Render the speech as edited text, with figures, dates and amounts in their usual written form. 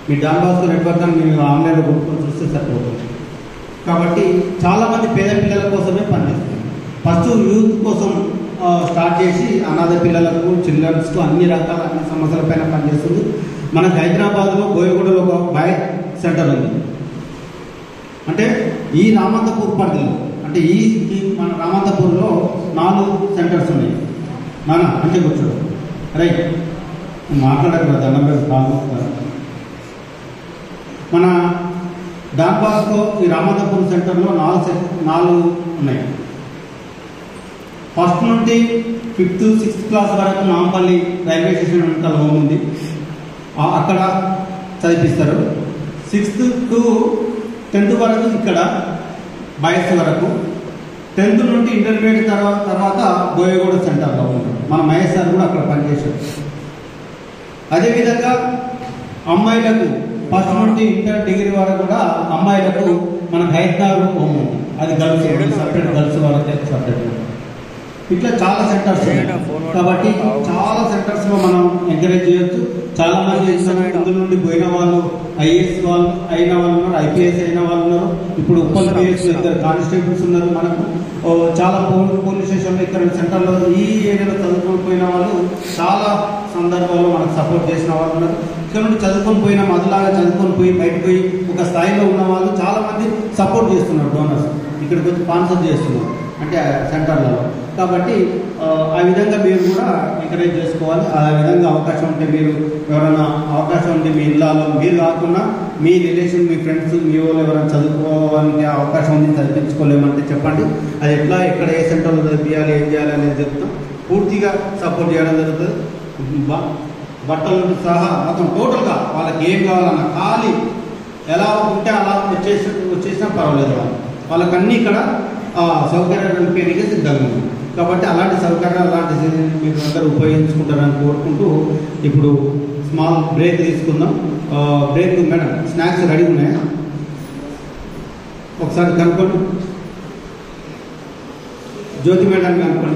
మీ don Bosco network అని మీరు ఆన్లైన్లో కొనుక్కొని చూస్తే సరిపోతుంది. కాబట్టి చాలామంది పేద పిల్లల కోసమే పనిచేస్తుంది. ఫస్ట్ యూత్ కోసం స్టార్ట్ చేసి అనాథ పిల్లలకు, చిల్డ్రన్స్కు అన్ని రకాల అన్ని సమస్యలపైన పనిచేస్తుంది. మనకు హైదరాబాద్లో బోయగూడలో ఒక బాయ్ సెంటర్ ఉంది. అంటే ఈ రామంతపూర్ పరిధిలో, అంటే ఈ మన రామంతపూర్లో 4 సెంటర్స్ ఉన్నాయి. నానా అంటే కూర్చోడు రైట్ మాట్లాడకూడదు, దండం పెట్టి బాగుంటుంది. మన డాన్ బాస్కో ఈ రామంతపూర్ సెంటర్లో 4 ఉన్నాయి. ఫస్ట్ నుండి 5th, 6th క్లాస్ వరకు నాంపల్లి రైల్వే స్టేషన్ వెనకాల హోమ్ ఉంది, అక్కడ చదివిస్తారు. 6th to 10th వరకు ఇక్కడ బాయ్స్ వరకు. 10th నుండి ఇంటర్మీడియట్ తర్వాత బోయగూడ సెంటర్లో ఉంటారు. మన మహేష్ సార్ కూడా అక్కడ పనిచేశారు. అదేవిధంగా అమ్మాయిలకు ఫస్ట్ నుండి ఇంటర్ డిగ్రీ వరకు కూడా అమ్మాయిలకు మన హైదరాబాద్ హోమ్ ఉంది. అది గర్ల్స్ సపరేట్, గర్ల్స్ వరకు సపరేట్. ఇట్లా చాలా సెంటర్స్ ఉన్నాయి. కాబట్టి చాలా సెంటర్స్లో మనం ఎంకరేజ్ చేయొచ్చు. చాలా మంది ఇందు నుండి పోయిన వాళ్ళు, ఐఏఎస్ వాళ్ళు అయిన వాళ్ళు ఉన్నారు, ఐపీఎస్ అయిన వాళ్ళు ఉన్నారు. ఇప్పుడు ఉప్పల్ పిఎస్ 2 కానిస్టేబుల్స్ ఉన్నారు. మనకు చాలా పోలీస్ స్టేషన్లో ఇక్కడ సెంటర్లో ఈ ఏరియాలో చదువుకొని పోయిన వాళ్ళు చాలా సందర్భాల్లో మనకు సపోర్ట్ చేసిన వాళ్ళు ఉన్నారు. ఇక్కడ నుండి చదువుకొని పోయిన మొదలాగా చదువుకొని పోయి బయటకు పోయి ఒక స్థాయిలో ఉన్న వాళ్ళు చాలా మంది సపోర్ట్ చేస్తున్నారు. డోనర్స్ ఇక్కడికి వచ్చి స్పాన్సర్ చేస్తున్నారు అంటే సెంటర్లలో. కాబట్టి ఆ విధంగా మీరు కూడా ఎంకరేజ్ చేసుకోవాలి. ఆ విధంగా అవకాశం ఉంటే మీరు ఎవరైనా అవకాశం ఉంటే మీ ఇళ్ళలో మీరు కాకుండా మీ రిలేషన్, మీ ఫ్రెండ్స్, మీ వాళ్ళు ఎవరైనా చదువుకోవాలని అవకాశం ఉంది, చదివించుకోలేమంటే చెప్పండి. అది ఎట్లా, ఎక్కడ ఏ సెంటర్లో చదివించాలి, ఏం చేయాలి అనేది చెప్తాం. పూర్తిగా సపోర్ట్ చేయడం జరుగుతుంది. బట్టలు సహా మొత్తం టోటల్గా వాళ్ళకి ఏం కావాలన్నా ఖాళీ ఎలా ఉంటే అలా వచ్చేసినా పర్వాలేదు. వాళ్ళకన్నీ ఇక్కడ సౌకర్యాలు కల్పించడానికి సిద్ధంగా ఉంది. కాబట్టి అలాంటి సౌకర్యాలు అలాంటి మీరు అందరూ ఉపయోగించుకుంటారని కోరుకుంటూ ఇప్పుడు స్మాల్ బ్రేక్ తీసుకుందాం. బ్రేక్ మేడం, స్నాక్స్ రెడీ ఉన్నాయా ఒకసారి కనుక్కోండి. జ్యోతి మేడం కనుక్కోండి.